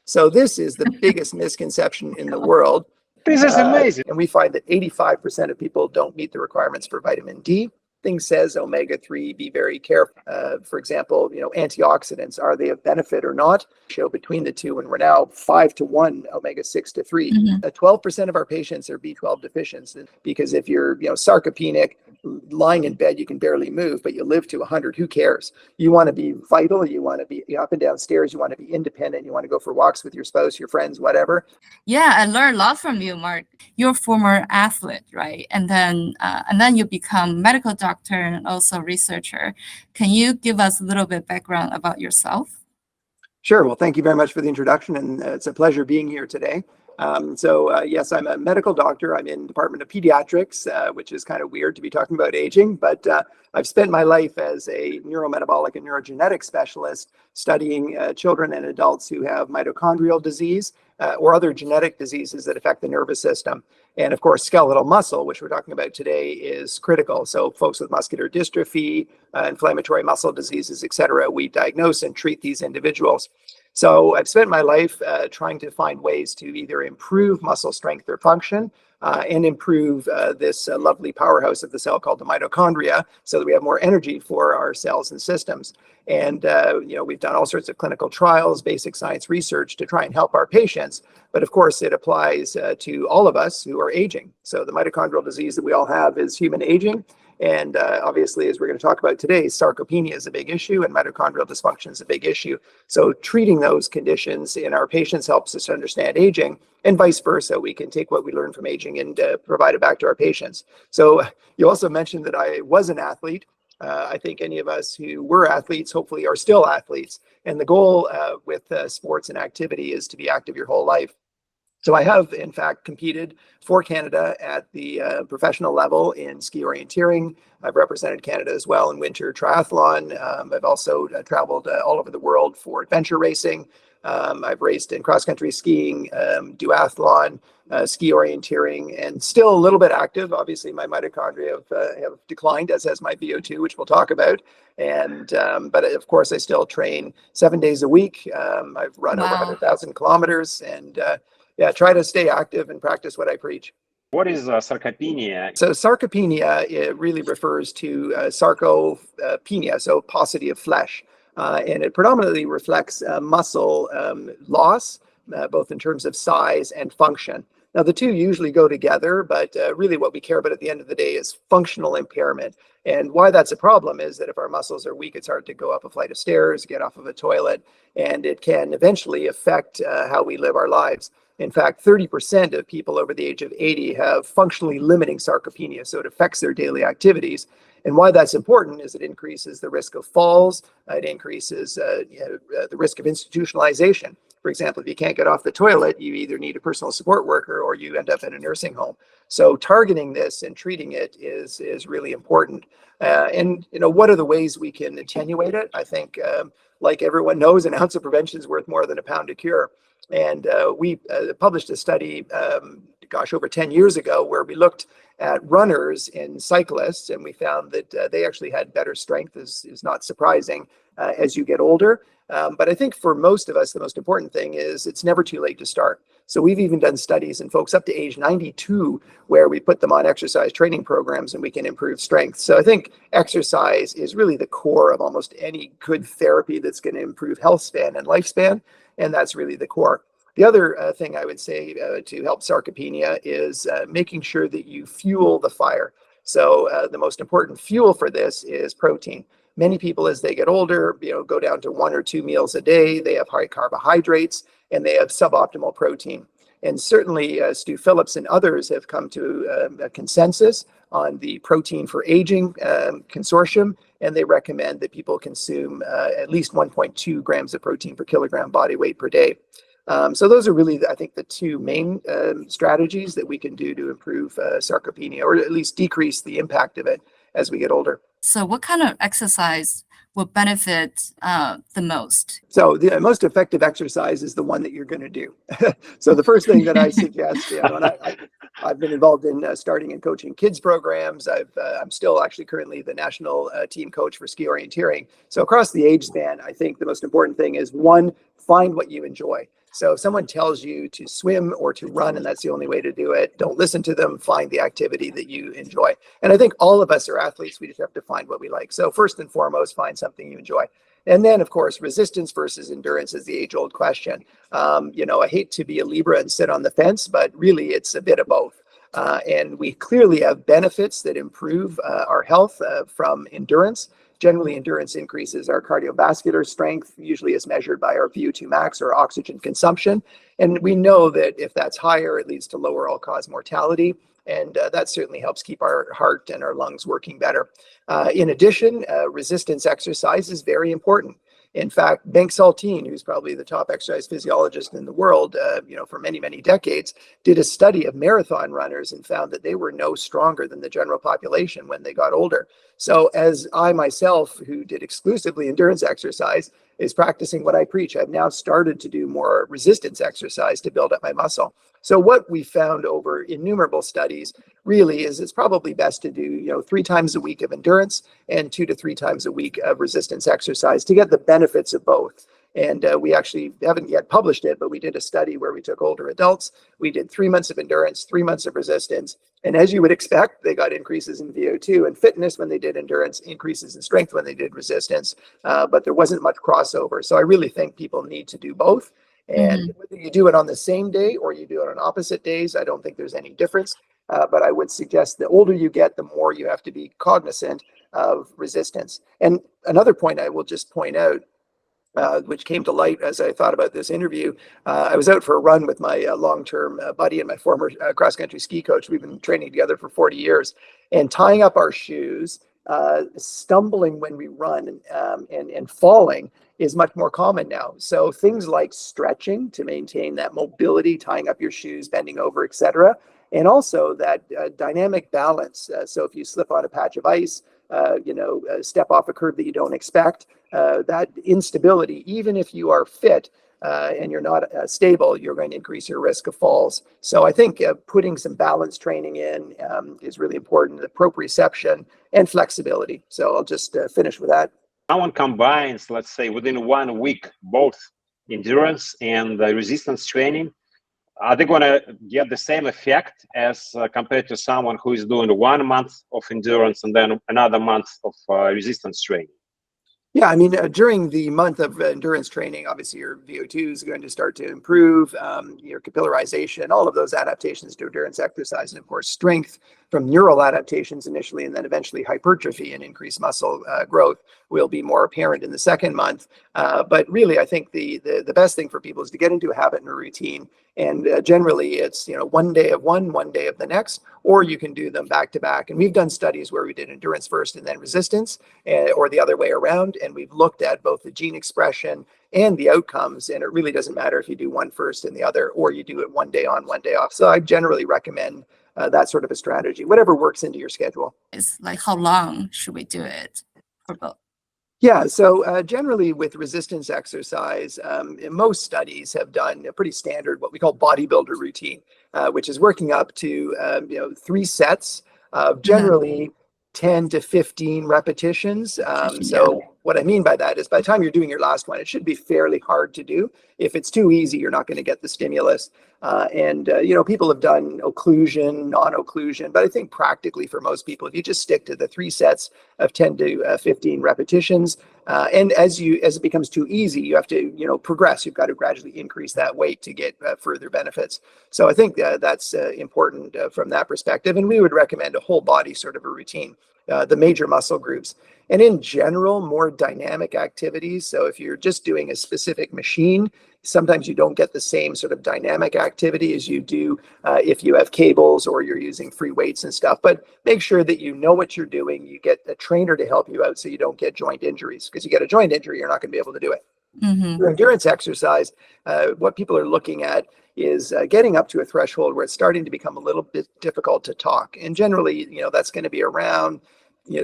So this is the biggest misconception in the world. This is amazing. And we find that 85% of people don't meet the requirements for vitamin D. Thing says omega-3, be very careful. For example, antioxidants, are they of benefit or not? Show between the two, and we're now 5-to-1, omega-6 to 3. 12% of our patients are B12 deficient, because if you're sarcopenic, lying in bed, you can barely move, but you live to 100, who cares? You want to be vital, you want to be up and down stairs, you want to be independent, you want to go for walks with your spouse, your friends, whatever. Yeah, I learned a lot from you, Mark. You're a former athlete, right? And then you become medical doctor and also researcher. Can you give us a little bit background about yourself? Sure. Well, thank you very much for the introduction, and it's a pleasure being here today. Yes, I'm a medical doctor. I'm in the Department of Pediatrics, which is kind of weird to be talking about aging, but I've spent my life as a neurometabolic and neurogenetic specialist studying children and adults who have mitochondrial disease or other genetic diseases that affect the nervous system. And of course, skeletal muscle, which we're talking about today, is critical. So folks with muscular dystrophy, inflammatory muscle diseases, et cetera, we diagnose and treat these individuals. So I've spent my life trying to find ways to either improve muscle strength or function and improve this lovely powerhouse of the cell called the mitochondria, so that we have more energy for our cells and systems. And we've done all sorts of clinical trials, basic science research to try and help our patients. But of course, it applies to all of us who are aging. So the mitochondrial disease that we all have is human aging. And obviously, as we're going to talk about today, sarcopenia is a big issue and mitochondrial dysfunction is a big issue. So treating those conditions in our patients helps us understand aging, and vice versa. We can take what we learn from aging and provide it back to our patients. So you also mentioned that I was an athlete. I think any of us who were athletes hopefully are still athletes. And the goal with sports and activity is to be active your whole life. So I have, in fact, competed for Canada at the professional level in ski orienteering. I've represented Canada as well in winter triathlon. I've also traveled all over the world for adventure racing. I've raced in cross-country skiing, duathlon, ski orienteering, and still a little bit active. Obviously, my mitochondria have declined, as has my VO2, which we'll talk about. And but of course, I still train 7 days a week. I've run over 100,000 kilometers, and try to stay active and practice what I preach. What is sarcopenia? So sarcopenia, it really refers to sarcopenia, so paucity of flesh. And it predominantly reflects muscle loss, both in terms of size and function. Now, the two usually go together, but really what we care about at the end of the day is functional impairment. And why that's a problem is that if our muscles are weak, it's hard to go up a flight of stairs, get off of a toilet, and it can eventually affect how we live our lives. In fact, 30% of people over the age of 80 have functionally limiting sarcopenia, so it affects their daily activities. And why that's important is it increases the risk of falls, it increases the risk of institutionalization. For example, if you can't get off the toilet, you either need a personal support worker or you end up in a nursing home. So targeting this and treating it is really important. And what are the ways we can attenuate it? I think, like everyone knows, an ounce of prevention is worth more than a pound of cure. And we published a study, over 10 years ago, where we looked at runners and cyclists, and we found that they actually had better strength. This is not surprising as you get older. But I think for most of us, the most important thing is it's never too late to start. So we've even done studies in folks up to age 92 where we put them on exercise training programs and we can improve strength. So I think exercise is really the core of almost any good therapy that's going to improve health span and lifespan. And that's really the core. The other thing I would say to help sarcopenia is making sure that you fuel the fire. So the most important fuel for this is protein. Many people, as they get older, go down to 1 or 2 meals a day. They have high carbohydrates and they have suboptimal protein. And certainly Stu Phillips and others have come to a consensus on the Protein for Aging consortium, and they recommend that people consume at least 1.2 grams of protein per kilogram body weight per day. So those are really, I think, the two main strategies that we can do to improve sarcopenia, or at least decrease the impact of it as we get older. So what kind of exercise will benefit the most? So the most effective exercise is the one that you're going to do. So the first thing that I suggest, and I've been involved in starting and coaching kids programs. I'm still actually currently the national team coach for ski orienteering. So across the age span, I think the most important thing is, one, find what you enjoy. So if someone tells you to swim or to run and that's the only way to do it, don't listen to them. Find the activity that you enjoy. And I think all of us are athletes. We just have to find what we like. So first and foremost, find something you enjoy. And then, of course, resistance versus endurance is the age-old question. I hate to be a Libra and sit on the fence, but really it's a bit of both. And we clearly have benefits that improve our health from endurance. Generally, endurance increases our cardiovascular strength, usually as measured by our VO2 max or oxygen consumption. And we know that if that's higher, it leads to lower all-cause mortality. And that certainly helps keep our heart and our lungs working better. In addition, resistance exercise is very important. In fact, Bengt Saltine, who's probably the top exercise physiologist in the world, for many, many decades, did a study of marathon runners and found that they were no stronger than the general population when they got older. So as I myself, who did exclusively endurance exercise, is practicing what I preach, I've now started to do more resistance exercise to build up my muscle. So what we found over innumerable studies really is it's probably best to do 3 times a week of endurance and 2 to 3 times a week of resistance exercise to get the benefits of both. And we actually haven't yet published it, but we did a study where we took older adults. We did 3 months of endurance, 3 months of resistance. And as you would expect, they got increases in VO2 and fitness when they did endurance, increases in strength when they did resistance, but there wasn't much crossover. So I really think people need to do both. And whether you do it on the same day or you do it on opposite days, I don't think there's any difference. But I would suggest the older you get, the more you have to be cognizant of resistance. And another point I will just point out, which came to light as I thought about this interview. I was out for a run with my long-term buddy and my former cross-country ski coach. We've been training together for 40 years. And tying up our shoes, stumbling when we run, and falling is much more common now. So things like stretching to maintain that mobility, tying up your shoes, bending over, etc. And also that dynamic balance. So if you slip on a patch of ice, step off a curb that you don't expect, that instability, even if you are fit and you're not stable, you're going to increase your risk of falls. So I think putting some balance training in is really important, the proprioception and flexibility. So I'll just finish with that. Someone combines, let's say, within 1 week, both endurance and resistance training. Are they going to get the same effect as compared to someone who is doing 1 month of endurance and then another month of resistance training? Yeah, I mean, during the month of endurance training, obviously your VO2 is going to start to improve, your capillarization, all of those adaptations to endurance exercise, and of course, strength from neural adaptations initially, and then eventually hypertrophy and increased muscle growth will be more apparent in the second month. But really, I think the best thing for people is to get into a habit and a routine. And generally, it's 1 day of one day of the next, or you can do them back to back. And we've done studies where we did endurance first and then resistance, or the other way around. And we've looked at both the gene expression and the outcomes. And it really doesn't matter if you do one first and the other, or you do it 1 day on, 1 day off. So I generally recommend that sort of a strategy, whatever works into your schedule. It's like, how long should we do it for both? Yeah, so generally with resistance exercise, most studies have done a pretty standard, what we call bodybuilder routine, which is working up to 3 sets of generally 10 to 15 repetitions. So what I mean by that is by the time you're doing your last one, it should be fairly hard to do. If it's too easy, you're not going to get the stimulus. People have done occlusion, non-occlusion, but I think practically for most people, if you just stick to the 3 sets of 10 to 15 repetitions, and as it becomes too easy, you have to progress. You've got to gradually increase that weight to get further benefits. So I think that's important from that perspective. And we would recommend a whole body sort of a routine, the major muscle groups. And in general, more dynamic activities. So if you're just doing a specific machine, sometimes you don't get the same sort of dynamic activity as you do if you have cables or you're using free weights and stuff. But make sure that you know what you're doing. You get a trainer to help you out so you don't get joint injuries. Because you get a joint injury, you're not going to be able to do it. For endurance exercise, what people are looking at is getting up to a threshold where it's starting to become a little bit difficult to talk. And generally, that's going to be around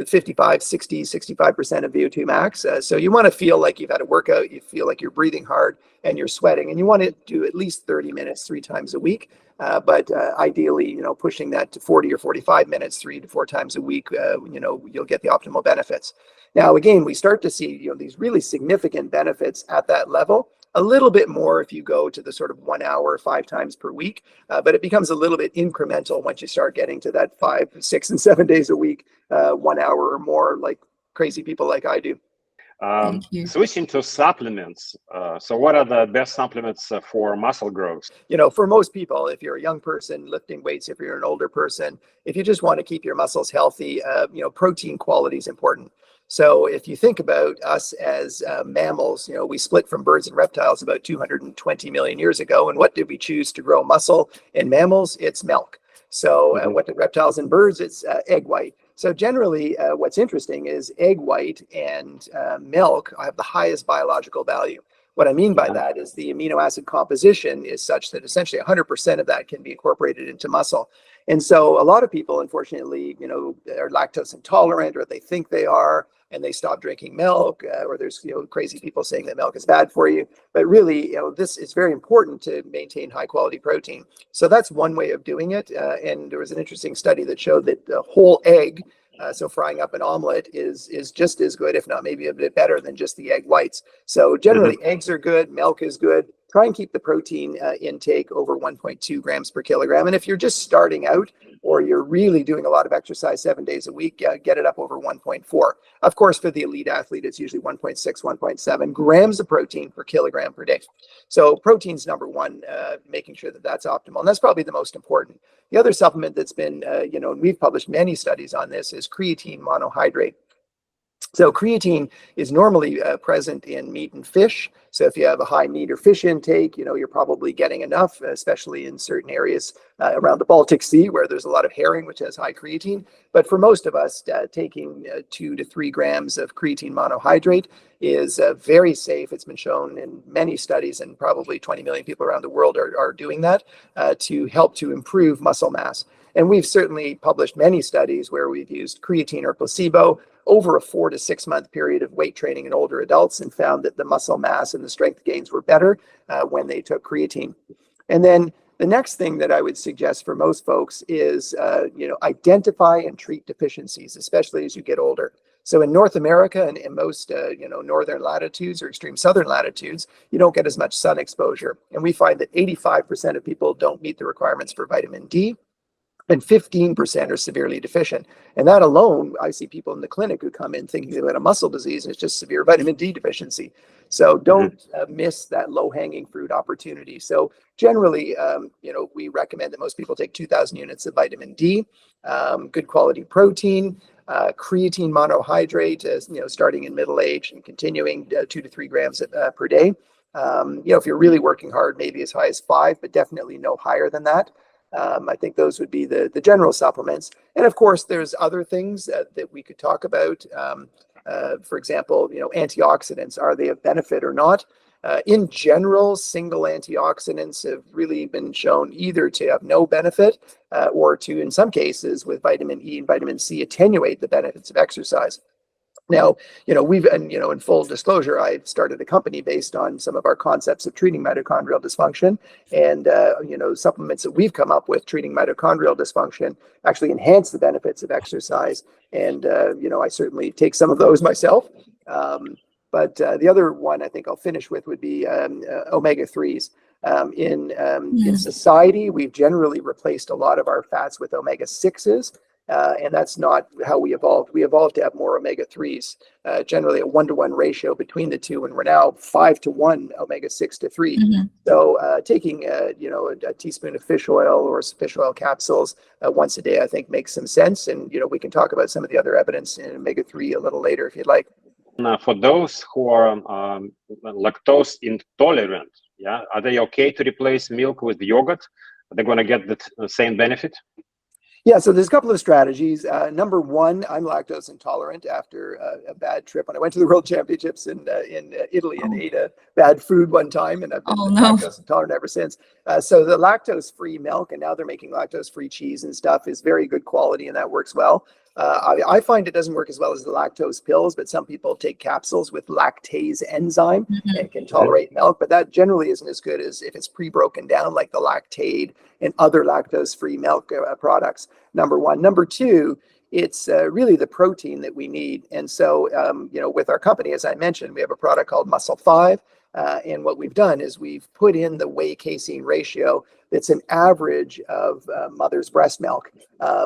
55, 60, 65% of VO2 max. So you want to feel like you've had a workout, you feel like you're breathing hard and you're sweating, and you want to do at least 30 minutes 3 times a week. But ideally, pushing that to 40 or 45 minutes 3 to 4 times a week, you'll get the optimal benefits. Now, again, we start to see these really significant benefits at that level A little bit more if you go to the sort of 1 hour, 5 times per week, but it becomes a little bit incremental once you start getting to that 5, 6, and 7 days a week, 1 hour or more, like crazy people like I do. Thank you. Switching to supplements. So what are the best supplements for muscle growth? You know, for most people, if you're a young person lifting weights, if you're an older person, if you just want to keep your muscles healthy, you know, protein quality is important. So if you think about us as mammals, you know, we split from birds and reptiles about 220 million years ago. And what did we choose to grow muscle in mammals? It's milk. So what did reptiles and birds? It's egg white. So generally, what's interesting is egg white and milk have the highest biological value. What I mean by that is the amino acid composition is such that essentially 100% of that can be incorporated into muscle. And so a lot of people, unfortunately, you know, are lactose intolerant, or they think they are, and they stop drinking milk, or there's, you know, crazy people saying that milk is bad for you. But really, you know, this is very important to maintain high quality protein. So that's one way of doing it. And there was an interesting study that showed that the whole egg, so frying up an omelet is just as good, if not maybe a bit better than just the egg whites. So generally, eggs are good, milk is good. Try and keep the protein intake over 1.2 grams per kilogram. And if you're just starting out, or you're really doing a lot of exercise 7 days a week, get it up over 1.4. Of course, for the elite athlete, it's usually 1.6, 1.7 grams of protein per kilogram per day. So protein's number one, making sure that that's optimal. And that's probably the most important. The other supplement that's been, you know, and we've published many studies on this, is creatine monohydrate. So creatine is normally present in meat and fish. So if you have a high meat or fish intake, you know, you're probably getting enough, especially in certain areas around the Baltic Sea where there's a lot of herring, which has high creatine. But for most of us, taking 2 to 3 grams of creatine monohydrate is very safe. It's been shown in many studies, and probably 20 million people around the world are doing that to help to improve muscle mass. And we've certainly published many studies where we've used creatine or placebo over a 4 to 6 month period of weight training in older adults, and found that the muscle mass and the strength gains were better when they took creatine. And then the next thing that I would suggest for most folks is, you know, identify and treat deficiencies, especially as you get older. So in North America and in most, you know, northern latitudes or extreme southern latitudes, you don't get as much sun exposure. And we find that 85% of people don't meet the requirements for vitamin D, and 15% are severely deficient. And that alone, I see people in the clinic who come in thinking they've got a muscle disease, and it's just severe vitamin D deficiency. So don't miss that low-hanging fruit opportunity. So generally, you know, we recommend that most people take 2,000 units of vitamin D, good quality protein, creatine monohydrate, you know, starting in middle age and continuing 2 to 3 grams per day. You know, if you're really working hard, maybe as high as 5, but definitely no higher than that. I think those would be the general supplements. And of course, there's other things that we could talk about. For example, you know, antioxidants, are they of benefit or not? In general, single antioxidants have really been shown either to have no benefit or to, in some cases, with vitamin E and vitamin C, attenuate the benefits of exercise. Now, you know, and, you know, in full disclosure, I started a company based on some of our concepts of treating mitochondrial dysfunction, and, you know, supplements that we've come up with treating mitochondrial dysfunction actually enhance the benefits of exercise. And, you know, I certainly take some of those myself. But the other one I think I'll finish with would be omega-3s. In society, we've generally replaced a lot of our fats with omega-6s. And that's not how we evolved. We evolved to have more omega-3s, generally a 1-to-1 ratio between the two, and we're now 5-to-1 omega-6 to 3. So taking you know, a teaspoon of fish oil or fish oil capsules once a day, I think makes some sense. And you know, we can talk about some of the other evidence in omega-3 a little later if you'd like. For those who are lactose intolerant, are they okay to replace milk with yogurt? Are they going to get the same benefit? Yeah, so there's a couple of strategies. Number one, I'm lactose intolerant after a bad trip. When I went to the World Championships in Italy and ate a bad food one time, and I've been lactose intolerant ever since. So the lactose-free milk, and now they're making lactose-free cheese and stuff, is very good quality, and that works well. I find it doesn't work as well as the lactose pills, but some people take capsules with lactase enzyme and can tolerate milk, but that generally isn't as good as if it's pre-broken down, like the Lactaid and other lactose-free milk products, number one. Number two, it's really the protein that we need. And so, you know, with our company, as I mentioned, we have a product called Muscle 5. And what we've done is we've put in the whey casein ratio that's an average of mother's breast milk,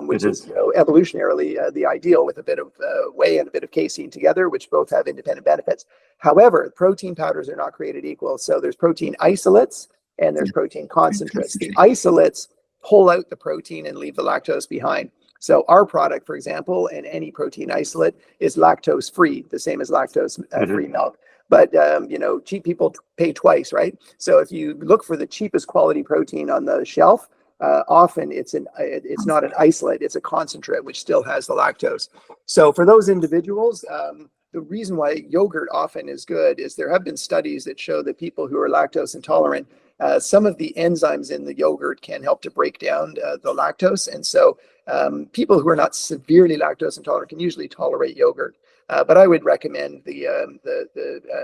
which is evolutionarily the ideal, with a bit of whey and a bit of casein together, which both have independent benefits. However, protein powders are not created equal. So there's protein isolates and there's protein concentrates. The isolates pull out the protein and leave the lactose behind. So our product, for example, and any protein isolate is lactose free, the same as lactose free milk. But cheap people pay twice, right? So if you look for the cheapest quality protein on the shelf, often it's not an isolate, it's a concentrate which still has the lactose. So for those individuals, the reason why yogurt often is good is there have been studies that show that people who are lactose intolerant, some of the enzymes in the yogurt can help to break down the lactose. And so people who are not severely lactose intolerant can usually tolerate yogurt. But I would recommend the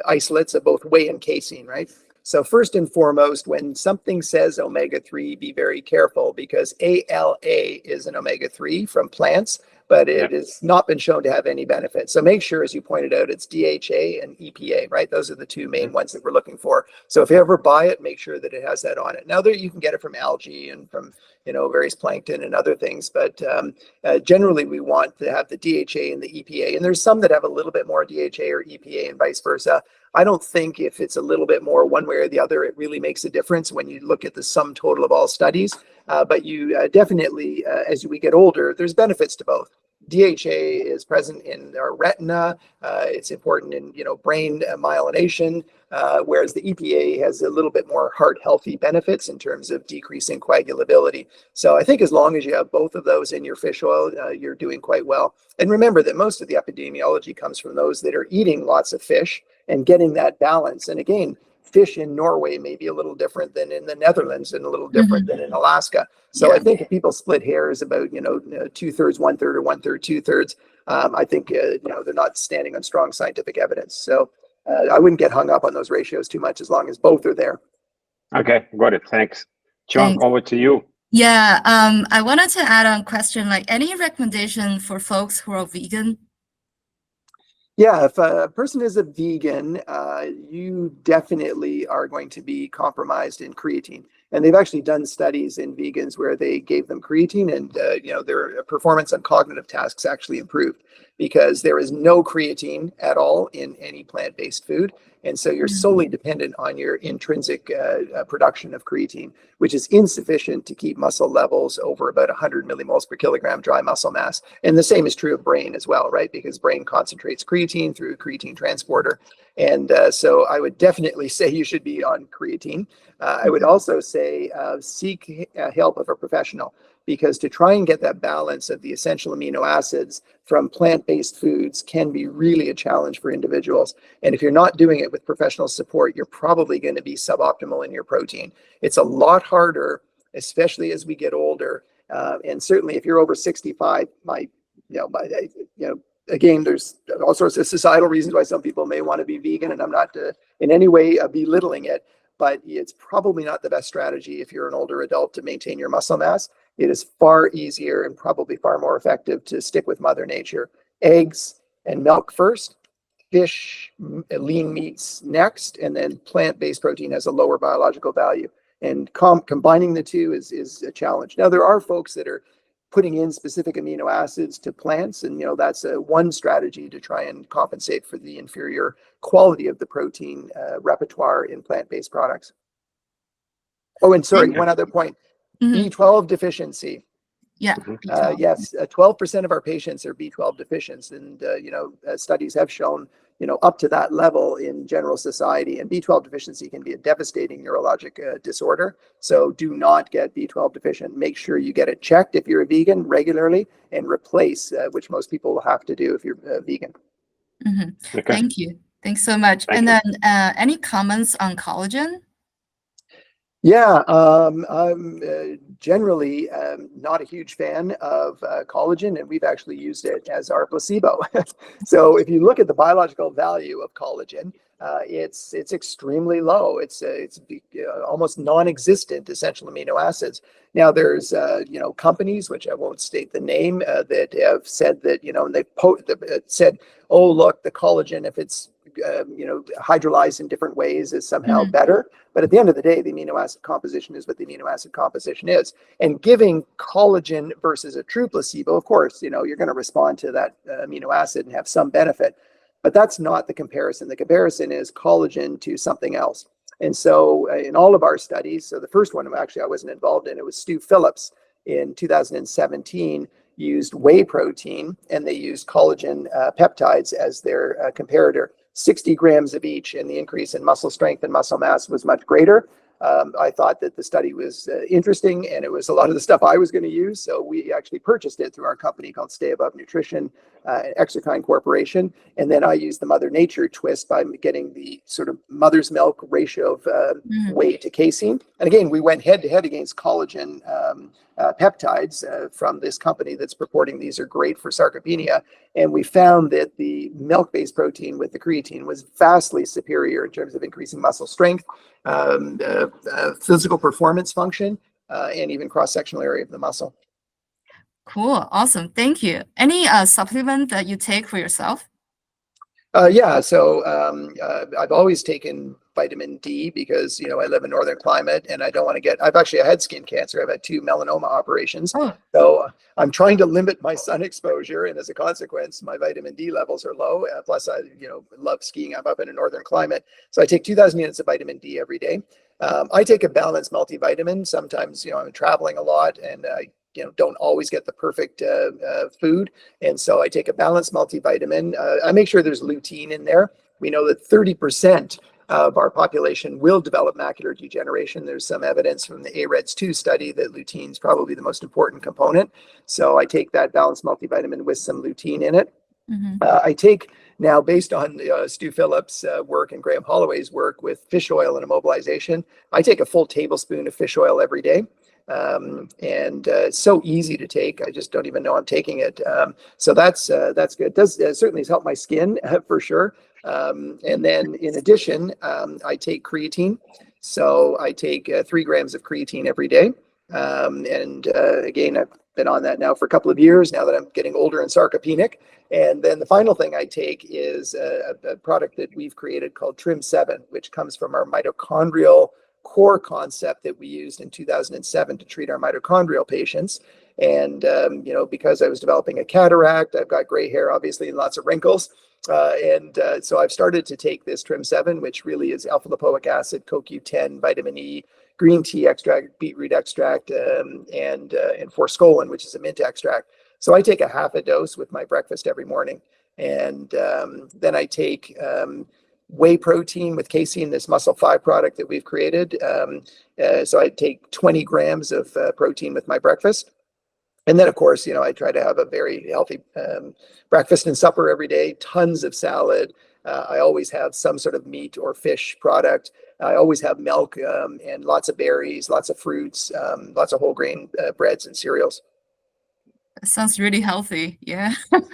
isolates of both whey and casein, right? So first and foremost, when something says omega-3, be very careful, because ALA is an omega-3 from plants, but it has not been shown to have any benefit. So make sure, as you pointed out, it's DHA and EPA, right? Those are the two main ones that we're looking for. So if you ever buy it, make sure that it has that on it. Now, you can get it from algae and from various plankton and other things, but generally we want to have the DHA and the EPA. And there's some that have a little bit more DHA or EPA and vice versa. I don't think if it's a little bit more one way or the other, it really makes a difference when you look at the sum total of all studies. But you definitely, as we get older, there's benefits to both. DHA is present in our retina. It's important in brain myelination, whereas the EPA has a little bit more heart healthy benefits in terms of decreasing coagulability. So I think as long as you have both of those in your fish oil, you're doing quite well. And remember that most of the epidemiology comes from those that are eating lots of fish and getting that balance. And again, fish in Norway may be a little different than in the Netherlands and a little different than in Alaska. So I think if people split hairs about, 2/3, 1/3, or 1/3, 2/3, I think, they're not standing on strong scientific evidence. So I wouldn't get hung up on those ratios too much as long as both are there. Okay, got it. Thanks. Chong, over to you. Yeah, I wanted to add on a question, like any recommendation for folks who are vegan? Yeah, if a person is a vegan, you definitely are going to be compromised in creatine. And they've actually done studies in vegans where they gave them creatine and, their performance on cognitive tasks actually improved because there is no creatine at all in any plant-based food. And so you're solely dependent on your intrinsic production of creatine, which is insufficient to keep muscle levels over about 100 millimoles per kilogram dry muscle mass. And the same is true of brain as well, right? Because brain concentrates creatine through a creatine transporter. And so I would definitely say you should be on creatine. I would also say seek help of a professional, because to try and get that balance of the essential amino acids from plant-based foods can be really a challenge for individuals. And if you're not doing it with professional support, you're probably going to be suboptimal in your protein. It's a lot harder, especially as we get older. And certainly if you're over 65, again, there's all sorts of societal reasons why some people may want to be vegan, and I'm not in any way belittling it, but it's probably not the best strategy if you're an older adult to maintain your muscle mass. It is far easier and probably far more effective to stick with Mother Nature. Eggs and milk first, fish, lean meats next, and then plant-based protein has a lower biological value. And combining the two is a challenge. Now, there are folks that are putting in specific amino acids to plants, and that's one strategy to try and compensate for the inferior quality of the protein repertoire in plant-based products. Oh, and sorry, one other point. B12 deficiency. Yeah. Yes, 12% of our patients are B12 deficient, and studies have shown up to that level in general society, and B12 deficiency can be a devastating neurologic disorder. So do not get B12 deficient. Make sure you get it checked if you're a vegan regularly, and replace, which most people will have to do if you're vegan. Okay. Thank you. Thanks so much. And then any comments on collagen? Yeah, I'm generally not a huge fan of collagen, and we've actually used it as our placebo. So if you look at the biological value of collagen, it's extremely low. It's almost non-existent essential amino acids. Now there's companies, which I won't state the name, that have said that and they said, oh look, the collagen, if it's hydrolyzed in different ways is somehow Mhm. better. But at the end of the day, the amino acid composition is what the amino acid composition is. And giving collagen versus a true placebo, of course, you're going to respond to that amino acid and have some benefit. But that's not the comparison. The comparison is collagen to something else. And so in all of our studies, so the first one actually I wasn't involved in, it was Stu Phillips in 2017 used whey protein, and they used collagen peptides as their comparator, 60 grams of each, and the increase in muscle strength and muscle mass was much greater. I thought that the study was interesting, and it was a lot of the stuff I was going to use. So we actually purchased it through our company called Stay Above Nutrition, Exerkine Corporation. And then I used the Mother Nature twist by getting the sort of mother's milk ratio of whey to casein. And again, we went head to head against collagen peptides from this company that's purporting these are great for sarcopenia. And we found that the milk-based protein with the creatine was vastly superior in terms of increasing muscle strength, physical performance function, and even cross-sectional area of the muscle. Cool. Awesome. Thank you. Any supplement that you take for yourself? Yeah, so I've always taken vitamin D because, I live in northern climate and I don't want to get, I had skin cancer. I've had 2 melanoma operations. Oh. So I'm trying to limit my sun exposure. And as a consequence, my vitamin D levels are low. Plus I, love skiing. I'm up in a northern climate. So I take 2,000 units of vitamin D every day. I take a balanced multivitamin. Sometimes, I'm traveling a lot and I don't always get the perfect food. And so I take a balanced multivitamin. I make sure there's lutein in there. We know that 30% of our population will develop macular degeneration. There's some evidence from the AREDS2 study that lutein is probably the most important component. So I take that balanced multivitamin with some lutein in it. I take now, based on Stu Phillips' work and Graham Holloway's work with fish oil and immobilization, I take a full tablespoon of fish oil every day. And it's so easy to take. I just don't even know I'm taking it. So that's good. It does certainly has helped my skin for sure. And then in addition, I take creatine. So I take 3 grams of creatine every day. And again, I've been on that now for a couple of years now that I'm getting older and sarcopenic. And then the final thing I take is a product that we've created called Trim7, which comes from our mitochondrial core concept that we used in 2007 to treat our mitochondrial patients. And, because I was developing a cataract, I've got gray hair, obviously, and lots of wrinkles. So I've started to take this Trim7, which really is alpha lipoic acid, CoQ10, vitamin E, green tea extract, beetroot extract, and forskolin, which is a mint extract. So I take a half a dose with my breakfast every morning. And then I take whey protein with casein, this Muscle 5 product that we've created. So I take 20 grams of protein with my breakfast. And then, of course, I try to have a very healthy breakfast and supper every day, tons of salad. I always have some sort of meat or fish product. I always have milk and lots of berries, lots of fruits, lots of whole grain breads and cereals. That sounds really healthy. Yeah. And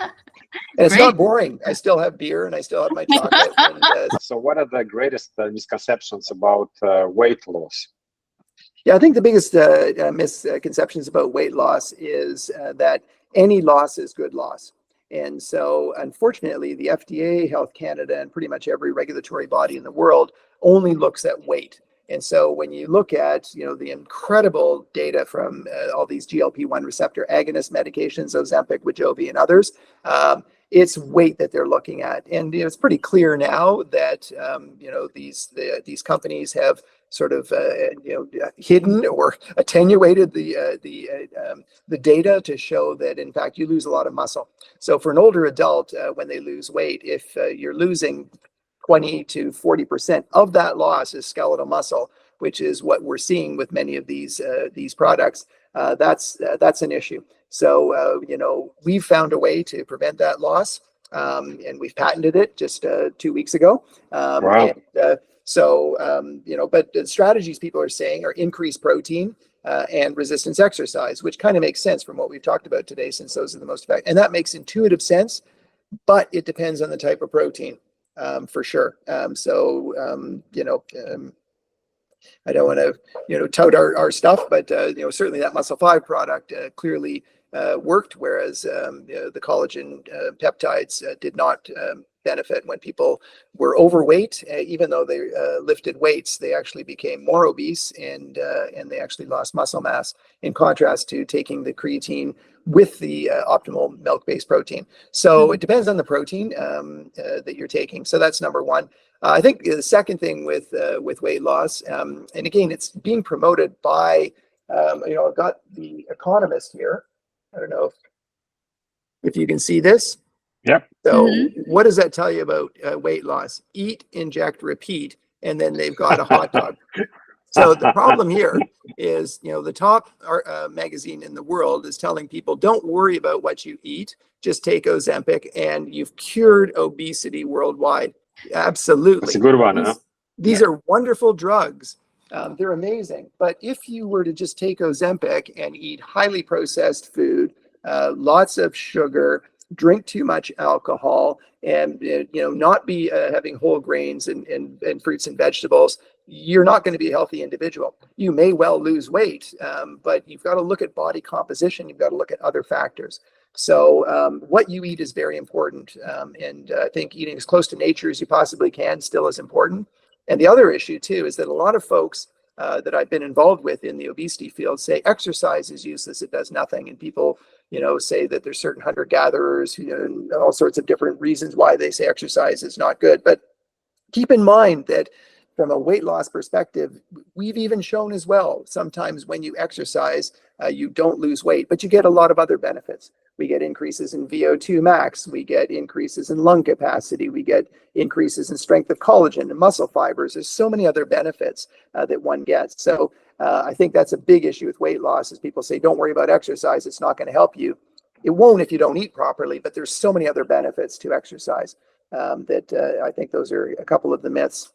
it's not boring. I still have beer and I still have my chocolate. So what are the greatest misconceptions about weight loss? Yeah, I think the biggest misconceptions about weight loss is that any loss is good loss. And so, unfortunately, the FDA, Health Canada, and pretty much every regulatory body in the world only looks at weight. And so when you look at, the incredible data from all these GLP-1 receptor agonist medications, Ozempic, Wegovy, and others, it's weight that they're looking at. And it's pretty clear now that, these companies have sort of, hidden or attenuated the data to show that, in fact, you lose a lot of muscle. So for an older adult, when they lose weight, if you're losing 20 to 40% of that loss is skeletal muscle, which is what we're seeing with many of these products. That's an issue. So we've found a way to prevent that loss, and we've patented it just 2 weeks ago. Wow. But the strategies people are saying are increased protein and resistance exercise, which kind of makes sense from what we've talked about today, since those are the most effective. And that makes intuitive sense, but it depends on the type of protein. For sure. I don't want to, tout our stuff, but, certainly that Muscle 5 product clearly worked, whereas the collagen peptides did not benefit. When people were overweight, even though they lifted weights, they actually became more obese, and they actually lost muscle mass, in contrast to taking the creatine with the optimal milk-based protein. So it depends on the protein that you're taking. So that's number one. I think the second thing with weight loss, and again, it's being promoted by, I've got The Economist here. I don't know if you can see this. Yep. So what does that tell you about weight loss? Eat, inject, repeat, and then they've got a hot dog. So the problem here is, the top magazine in the world is telling people, don't worry about what you eat, just take Ozempic and you've cured obesity worldwide. Absolutely. That's a good one, huh? These are wonderful drugs. They're amazing. But if you were to just take Ozempic and eat highly processed food, lots of sugar, drink too much alcohol, and not be having whole grains and fruits and vegetables, you're not going to be a healthy individual. You may well lose weight, but you've got to look at body composition. You've got to look at other factors. So what you eat is very important, and I think eating as close to nature as you possibly can still is important. And the other issue too is that a lot of folks that I've been involved with in the obesity field say exercise is useless, it does nothing, and people say that there's certain hunter-gatherers and all sorts of different reasons why they say exercise is not good. But keep in mind that from a weight loss perspective, we've even shown as well, sometimes when you exercise, you don't lose weight, but you get a lot of other benefits. We get increases in VO2 max, we get increases in lung capacity, we get increases in strength of collagen and muscle fibers. There's so many other benefits that one gets. So I think that's a big issue with weight loss, is people say, don't worry about exercise, it's not going to help you. It won't if you don't eat properly, but there's so many other benefits to exercise. That I think those are a couple of the myths.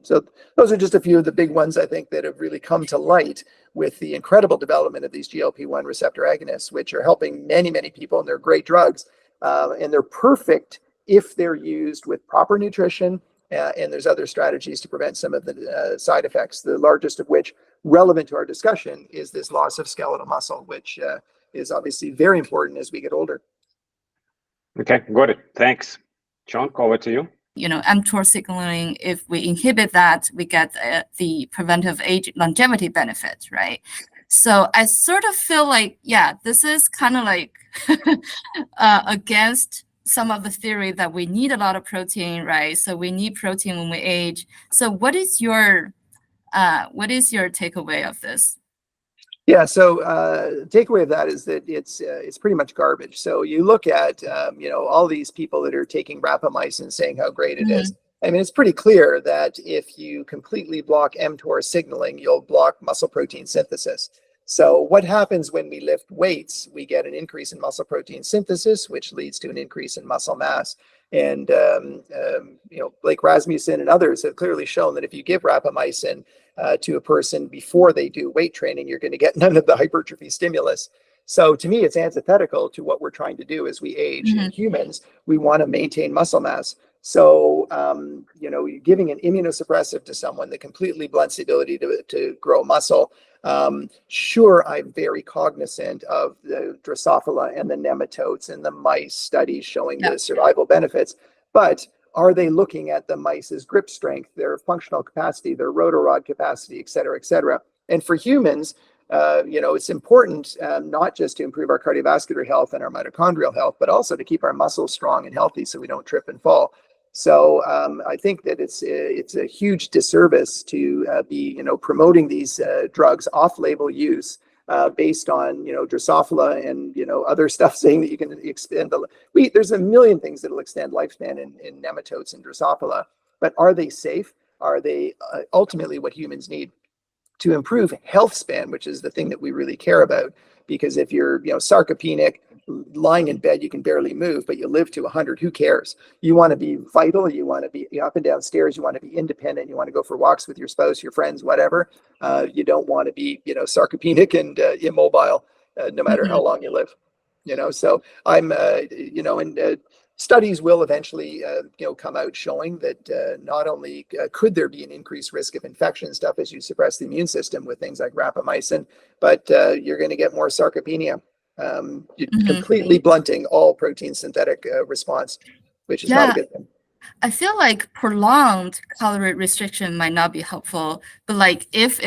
So those are just a few of the big ones, I think, that have really come to light with the incredible development of these GLP-1 receptor agonists, which are helping many, many people, and they're great drugs. And they're perfect if they're used with proper nutrition, and there's other strategies to prevent some of the side effects, the largest of which, relevant to our discussion, is this loss of skeletal muscle, which is obviously very important as we get older. Okay, got it. Thanks. Chong, over to you. mTOR signaling, if we inhibit that, we get the preventive age longevity benefit, right? So I sort of feel like, this is kind of like against some of the theory that we need a lot of protein, right? So we need protein when we age. So what is your takeaway of this? Yeah, so takeaway of that is that it's pretty much garbage. So you look at all these people that are taking rapamycin saying how great it is. I mean, it's pretty clear that if you completely block mTOR signaling, you'll block muscle protein synthesis. So what happens when we lift weights? We get an increase in muscle protein synthesis, which leads to an increase in muscle mass. And Blake Rasmussen and others have clearly shown that if you give rapamycin to a person before they do weight training, you're going to get none of the hypertrophy stimulus. So to me, it's antithetical to what we're trying to do as we age. In humans, we want to maintain muscle mass. So, giving an immunosuppressive to someone that completely blunts the ability to grow muscle. Sure, I'm very cognizant of the Drosophila and the nematodes and the mice studies showing the survival benefits, but are they looking at the mice's grip strength, their functional capacity, their rotorod capacity, et cetera, et cetera? And for humans, it's important not just to improve our cardiovascular health and our mitochondrial health, but also to keep our muscles strong and healthy so we don't trip and fall. So I think that it's a huge disservice to be promoting these drugs off-label use based on Drosophila and other stuff saying that you can extend there's a million things that will extend lifespan in nematodes and Drosophila, but are they safe? Are they ultimately what humans need to improve health span, which is the thing that we really care about? Because if you're sarcopenic, lying in bed, you can barely move, but you live to 100, who cares? You want to be vital, you want to be up and down stairs, you want to be independent, you want to go for walks with your spouse, your friends, whatever. You don't want to be sarcopenic and immobile no matter how long you live. So I'm and studies will eventually come out showing that not only could there be an increased risk of infection and stuff as you suppress the immune system with things like rapamycin, but you're going to get more sarcopenia. Completely blunting all protein synthetic response, which is not a good thing. I feel like prolonged calorie restriction might not be helpful, but like if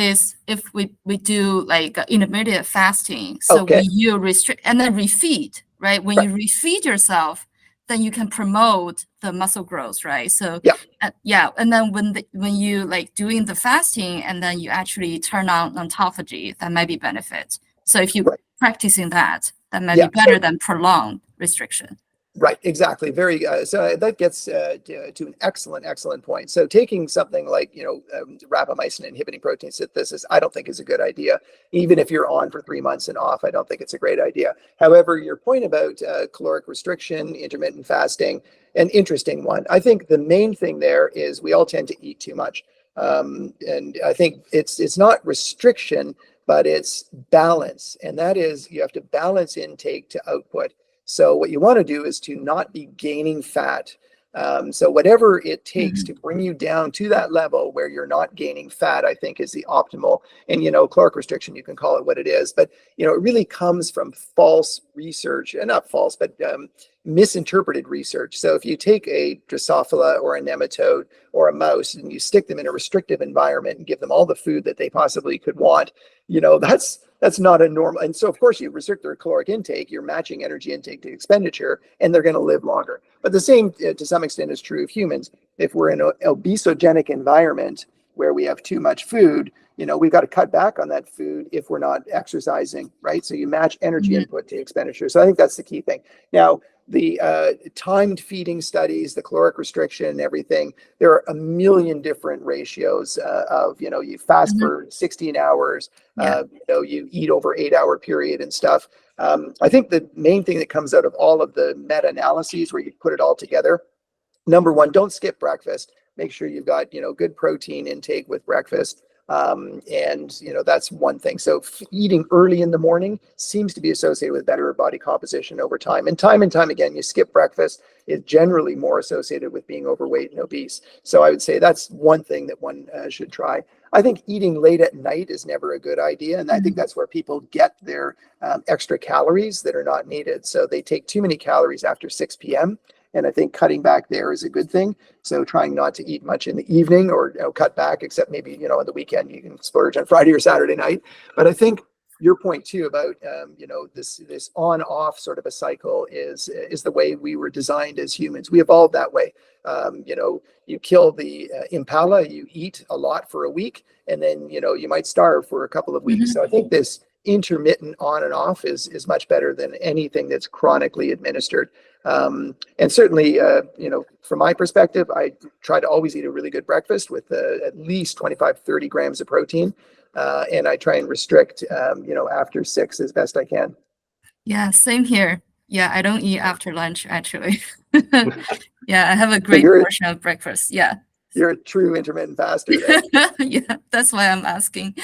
we do like intermittent fasting, so Okay. when you restrict and then refeed, right? When Right. you refeed yourself, then you can promote the muscle growth, right? So Yeah. yeah, and then when you like doing the fasting and then you actually turn on autophagy, that might be benefit. So if you Right. practicing that, that might Yeah. be better than prolonged restriction. Right, exactly. Very so that gets to an excellent point. So taking something like rapamycin inhibiting protein synthesis, I don't think is a good idea. Even if you're on for 3 months and off, I don't think it's a great idea. However, your point about caloric restriction, intermittent fasting, an interesting one. I think the main thing there is we all tend to eat too much, and I think it's not restriction, but it's balance, and that is you have to balance intake to output. So what you want to do is to not be gaining fat. So whatever it takes to bring you down to that level where you're not gaining fat, I think is the optimal. And, caloric restriction, you can call it what it is, but, it really comes from false research, not false, but misinterpreted research. So if you take a Drosophila or a nematode or a mouse and you stick them in a restrictive environment and give them all the food that they possibly could want, that's not a normal. And so, of course, you restrict their caloric intake, you're matching energy intake to expenditure, and they're going to live longer. But the same, to some extent, is true of humans. If we're in an obesogenic environment where we have too much food, we've got to cut back on that food if we're not exercising, right? So you match energy input to expenditure. So I think that's the key thing. Now, the timed feeding studies, the caloric restriction and everything, there are a million different ratios of, you fast for 16 hours, you eat over 8-hour period and stuff. I think the main thing that comes out of all of the meta-analyses where you put it all together, number one, don't skip breakfast. Make sure you've got, good protein intake with breakfast. And that's one thing. So eating early in the morning seems to be associated with better body composition over time. And time again, you skip breakfast is generally more associated with being overweight and obese. So I would say that's one thing that one should try. I think eating late at night is never a good idea. And I think that's where people get their extra calories that are not needed. So they take too many calories after 6 p.m. And I think cutting back there is a good thing. So trying not to eat much in the evening or cut back, except maybe, on the weekend, you can splurge on Friday or Saturday night. But I think your point too about, this on off sort of a cycle is the way we were designed as humans. We evolved that way. You kill the impala, you eat a lot for a week, and then, you might starve for a couple of weeks. So I think this intermittent on and off is much better than anything that's chronically administered. And certainly, from my perspective, I try to always eat a really good breakfast with at least 25, 30 grams of protein. And I try and restrict, after 6 as best I can. Yeah, same here. Yeah, I don't eat after lunch, actually. Yeah, I have a great portion of breakfast. Yeah. You're a true intermittent faster then. Yeah, that's why I'm asking.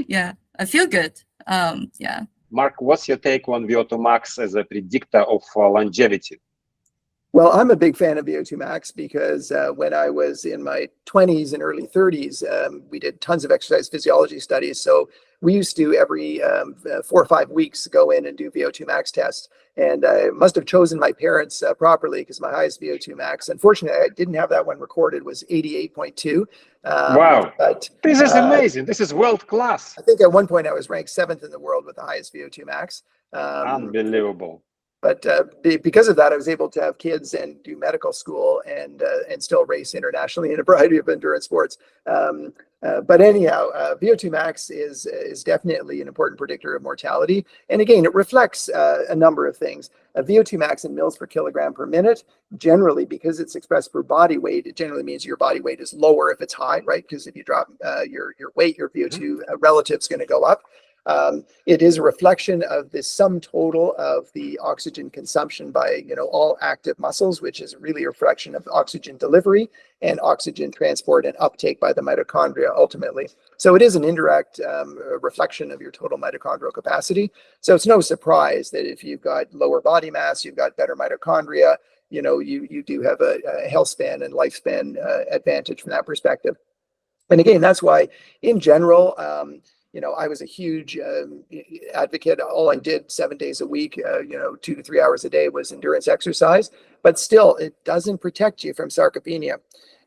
Yeah, I feel good. Yeah. Mark, what's your take on VO2 max as a predictor of longevity? Well, I'm a big fan of VO2 max because when I was in my 20s and early 30s, we did tons of exercise physiology studies. So we used to every 4 or 5 weeks go in and do VO2 max tests. And I must have chosen my parents properly because my highest VO2 max, unfortunately, I didn't have that one recorded, was 88.2. Wow. But this is amazing. This is world class. I think at one point I was ranked 7th in the world with the highest VO2 max. Unbelievable. But because of that, I was able to have kids and do medical school and still race internationally in a variety of endurance sports. But anyhow, VO2 max is definitely an important predictor of mortality. And again, it reflects a number of things. VO2 max in mils per kilogram per minute, generally, because it's expressed per body weight, it generally means your body weight is lower if it's high, right? Because if you drop your weight, your VO2 relative is going to go up. It is a reflection of the sum total of the oxygen consumption by all active muscles, which is really a reflection of oxygen delivery and oxygen transport and uptake by the mitochondria ultimately. So it is an indirect reflection of your total mitochondrial capacity. So it's no surprise that if you've got lower body mass, you've got better mitochondria, you do have a health span and lifespan advantage from that perspective. And again, that's why in general, I was a huge advocate. All I did 7 days a week, 2 to 3 hours a day was endurance exercise, but still it doesn't protect you from sarcopenia.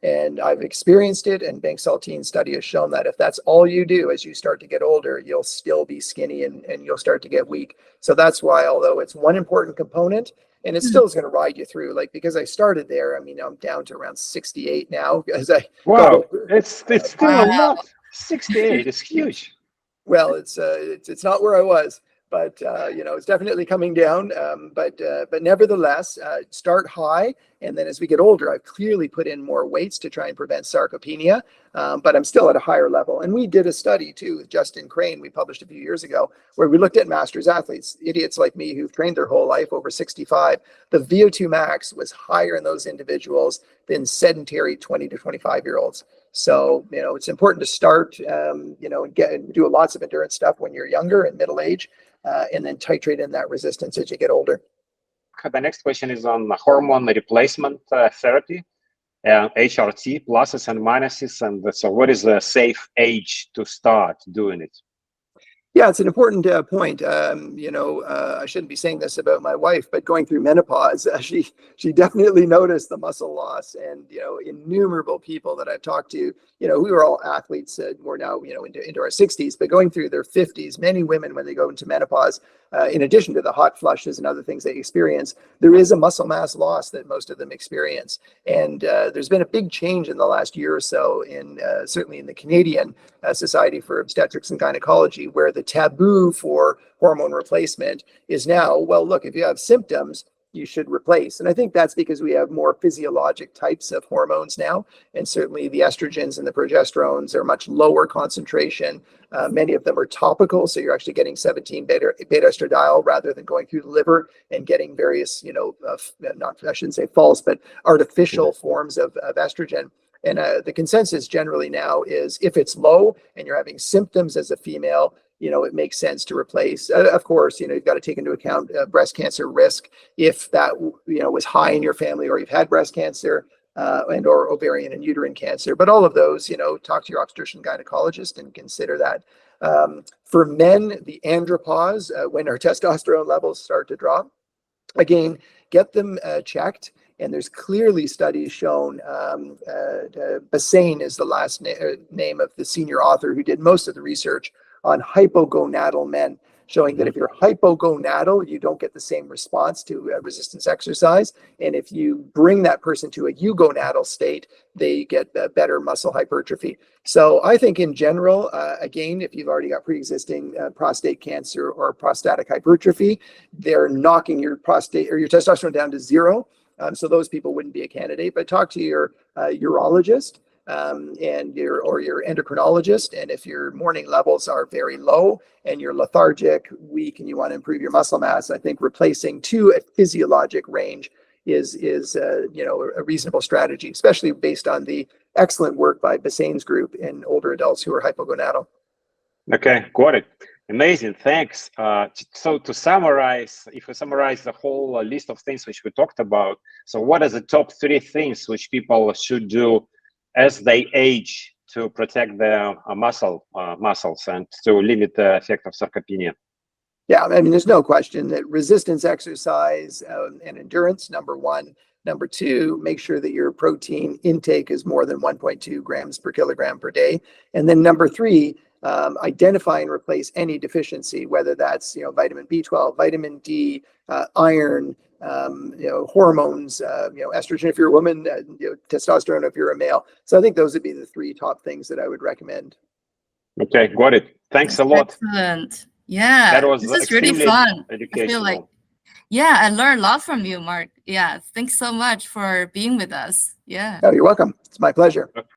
And I've experienced it, and Bank Saltine study has shown that if that's all you do as you start to get older, you'll still be skinny and you'll start to get weak. So that's why, although it's one important component, and it still is going to ride you through, like, because I started there, I mean, I'm down to around 68 now as I Wow, it's still a Wow. lot. 68 is huge. well, it's not where I was, but it's definitely coming down. But nevertheless, start high, and then as we get older, I've clearly put in more weights to try and prevent sarcopenia. But I'm still at a higher level. And we did a study too with Justin Crane, we published a few years ago, where we looked at masters athletes, idiots like me who've trained their whole life over 65. The VO2 max was higher in those individuals than sedentary 20 to 25-year-olds. So, it's important to start, and do lots of endurance stuff when you're younger and middle age, and then titrate in that resistance as you get older. The next question is on hormone replacement therapy, HRT, pluses and minuses. And so what is the safe age to start doing it? Yeah, it's an important point. I shouldn't be saying this about my wife, but going through menopause, she definitely noticed the muscle loss. And innumerable people that I've talked to, we were all athletes. We're now into our 60s, but going through their 50s, many women when they go into menopause, in addition to the hot flushes and other things they experience, there is a muscle mass loss that most of them experience. And there's been a big change in the last year or so, certainly in the Canadian Society for Obstetrics and Gynecology, where the taboo for hormone replacement is now, well, look, if you have symptoms, you should replace. And I think that's because we have more physiologic types of hormones now. And certainly the estrogens and the progesterones are much lower concentration. Many of them are topical. So you're actually getting 17 beta estradiol rather than going through the liver and getting various, I shouldn't say false, but artificial forms of estrogen. And the consensus generally now is if it's low and you're having symptoms as a female, it makes sense to replace. Of course, you've got to take into account breast cancer risk if that, was high in your family, or you've had breast cancer and or ovarian and uterine cancer. But all of those, talk to your obstetrician gynecologist and consider that. For men, the andropause, when our testosterone levels start to drop, again, get them checked. And there's clearly studies shown, Bassane is the last name of the senior author who did most of the research on hypogonadal men, showing that if you're hypogonadal, you don't get the same response to resistance exercise. And if you bring that person to a eugonadal state, they get better muscle hypertrophy. So I think in general, again, if you've already got pre-existing prostate cancer or prostatic hypertrophy, they're knocking your prostate or your testosterone down to zero. So those people wouldn't be a candidate, but talk to your urologist and your endocrinologist. And if your morning levels are very low and you're lethargic, weak, and you want to improve your muscle mass, I think replacing to a physiologic range is a reasonable strategy, especially based on the excellent work by Bassane's group in older adults who are hypogonadal. Okay, got it. Amazing, thanks. So to summarize, if we summarize the whole list of things which we talked about, so what are the top 3 things which people should do as they age to protect their muscles and to limit the effect of sarcopenia? Yeah, I mean, there's no question that resistance exercise and endurance, number 1. Number 2, make sure that your protein intake is more than 1.2 grams per kilogram per day. And then number 3, identify and replace any deficiency, whether that's vitamin B12, vitamin D, iron, hormones, estrogen if you're a woman, testosterone if you're a male. So I think those would be the 3 top things that I would recommend. Okay, got it. Thanks a lot. Excellent. Yeah, that was this is really fun. Educational. I feel like, yeah, I learned a lot from you, Mark. Yeah, thanks so much for being with us. Yeah. Oh, you're welcome. It's my pleasure.